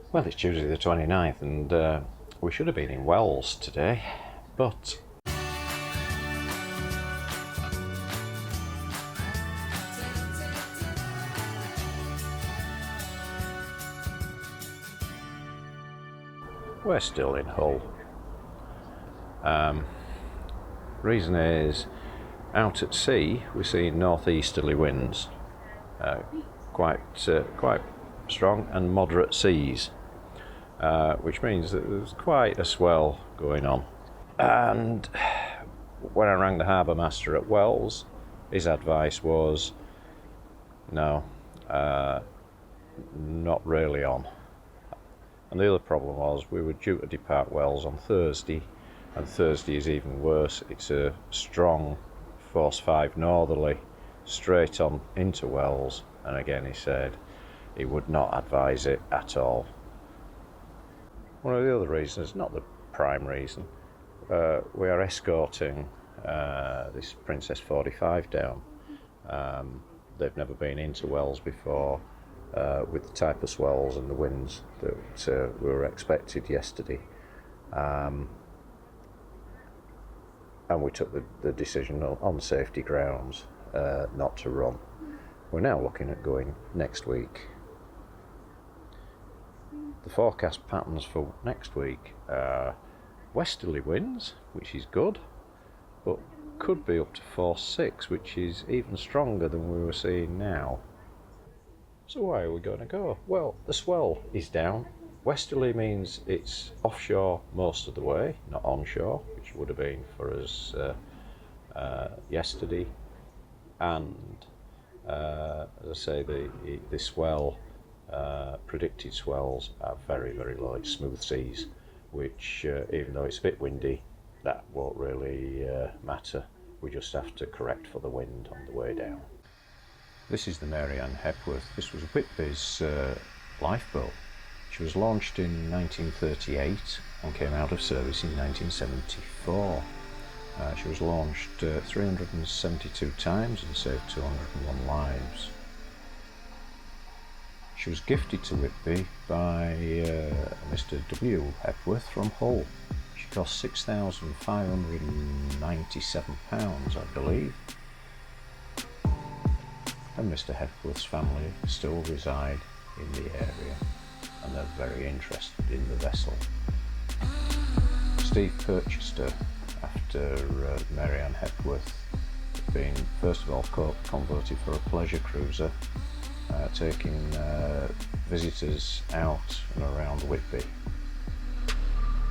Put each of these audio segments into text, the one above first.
Well, it's Tuesday the 29th and we should have been in Wells today, but we're still in Hull. Reason is, out at sea we're seeing northeasterly winds, quite strong, and moderate seas, which means that there's quite a swell going on. And when I rang the harbour master at Wells, his advice was no, not really on. And the other problem was we were due to depart Wells on Thursday, and Thursday is even worse. It's a strong force 5 northerly straight on into Wells, and again he said he would not advise it at all. One of the other reasons, not the prime reason, we are escorting this Princess 45 down. They've never been into Wells before, with the type of swells and the winds that were expected yesterday, and we took the decision on safety grounds not to run. We're now looking at going next week. The forecast patterns for next week are westerly winds, which is good, but could be up to force 6, which is even stronger than we were seeing now. So why are we going to go? Well, the swell is down. Westerly means it's offshore most of the way, not onshore, which would have been for us yesterday. And as I say, the swell, predicted swells are very, very low. It's smooth seas, which even though it's a bit windy, that won't really matter. We just have to correct for the wind on the way down. This is the Mary Anne Hepworth. This was Whitby's lifeboat. She was launched in 1938 and came out of service in 1974. She was launched 372 times and saved 201 lives. She was gifted to Whitby by Mr. W. Hepworth from Hull. She cost £6,597, I believe. And Mr. Hepworth's family still reside in the area, and they're very interested in the vessel. Steve purchased her after Mary Anne Hepworth had been first of all converted for a pleasure cruiser, taking visitors out and around Whitby.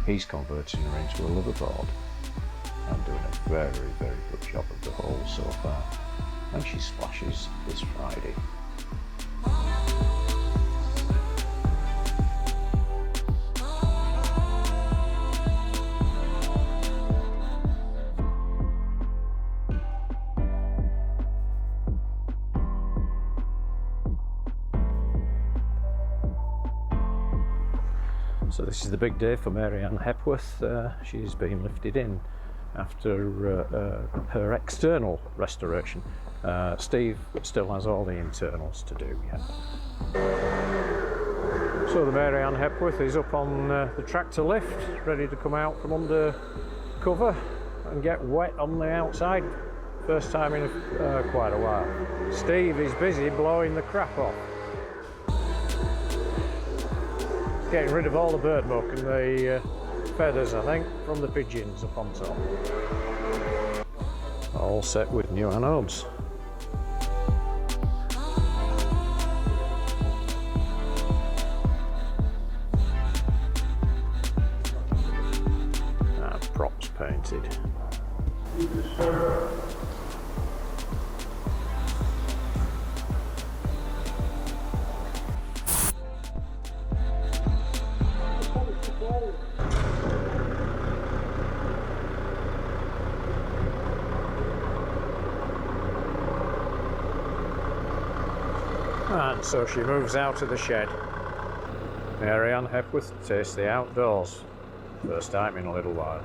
He's converting her into a liveaboard and doing a very, very good job of the hull so far. And she splashes this Friday. So this is the big day for Mary Anne Hepworth. She's been lifted in after her external restoration. Steve still has all the internals to do yet. So the Mary Anne Hepworth is up on the tractor lift, ready to come out from under cover and get wet on the outside. First time in quite a while. Steve is busy blowing the crap off. Getting rid of all the bird muck and the feathers, I think, from the pigeons up on top. All set with new anodes. Props painted. And so she moves out of the shed. Mary Anne Hepworth tastes the outdoors. First time in a little while.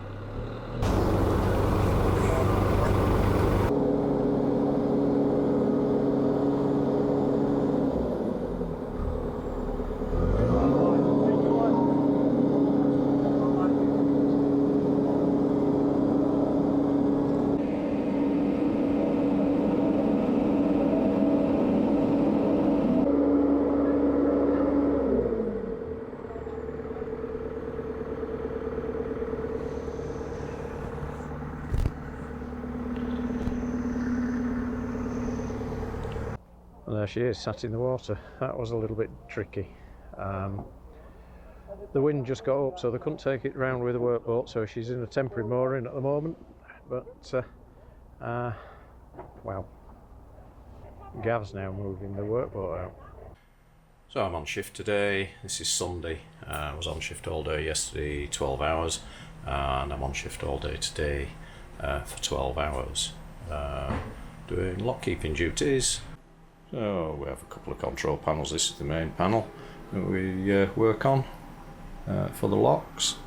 there she is, sat in the water. That was a little bit tricky. The wind just got up, so they couldn't take it round with a workboat, so she's in a temporary mooring at the moment. But, well, Gav's now moving the workboat out. So I'm on shift today. This is Sunday. I was on shift all day yesterday, 12 hours, and I'm on shift all day today for 12 hours, doing lock keeping duties. So we have a couple of control panels. This is the main panel that we work on for the locks,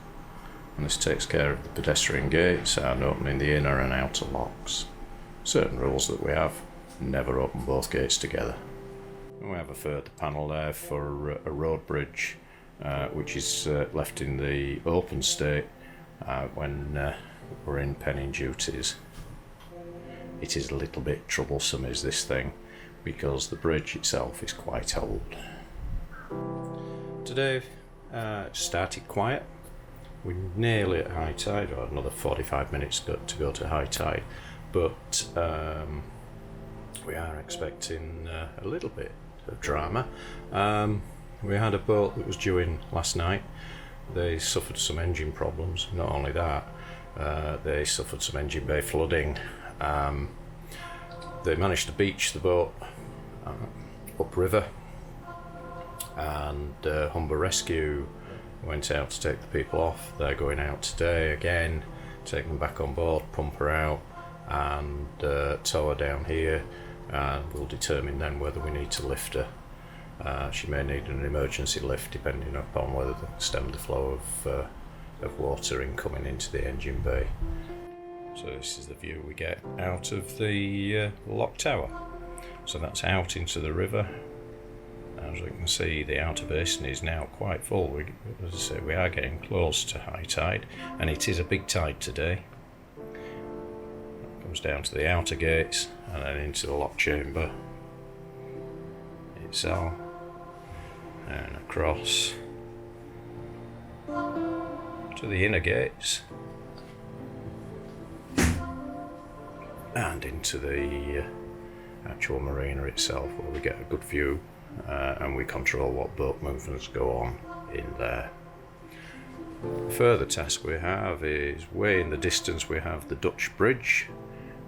and this takes care of the pedestrian gates and opening the inner and outer locks. Certain rules that we have: never open both gates together. And we have a further panel there for a road bridge, which is left in the open state when we're in penning duties. It is a little bit troublesome, is this thing, because the bridge itself is quite old. Today started quiet. We're nearly at high tide, or another 45 minutes to go to high tide, but we are expecting a little bit of drama. We had a boat that was due in last night. They suffered some engine problems. Not only that, they suffered some engine bay flooding. They managed to beach the boat upriver, and Humber Rescue went out to take the people off. They're going out today again, take them back on board, pump her out, and tow her down here, and we'll determine then whether we need to lift her. She may need an emergency lift depending upon whether they can stem the flow of water incoming into the engine bay. So this is the view we get out of the lock tower. So that's out into the river. As you can see, the outer basin is now quite full. As I say, we are getting close to high tide, and it is a big tide today. It comes down to the outer gates and then into the lock chamber itself, and across to the inner gates and into the actual marina itself, where we get a good view and we control what boat movements go on in there. Further task we have is, way in the distance we have the Dutch bridge,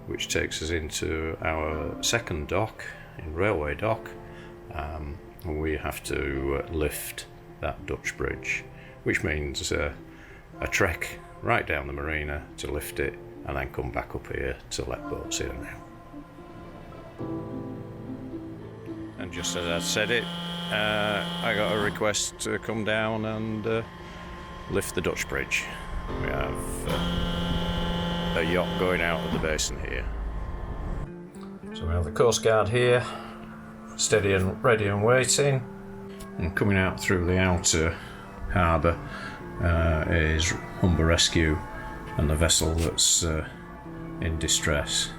which takes us into our second dock, in railway dock. We have to lift that Dutch bridge, which means a trek right down the marina to lift it, and then come back up here to let boats in and out. And just as I said it, I got a request to come down and lift the Dutch bridge. We have a yacht going out of the basin here. So we have the Coast Guard here, steady and ready and waiting. And coming out through the outer harbour is Humber Rescue and the vessel that's in distress.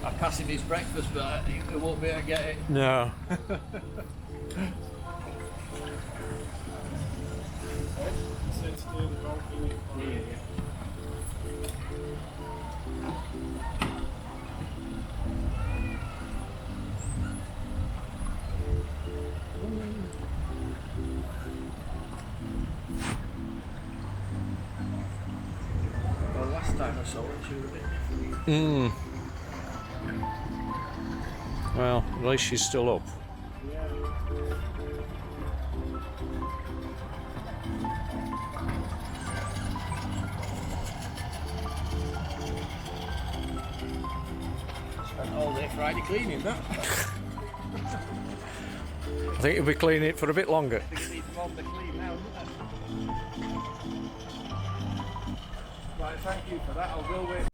I pass him his breakfast, but he won't be able to get it. No. Well, last time I saw it, she was a bit different. Well, at least she's still up. Spent all day Friday cleaning that. I think you'll be cleaning it for a bit longer. I think it needs more to clean now, doesn't it? Right, thank you for that. I'll go with.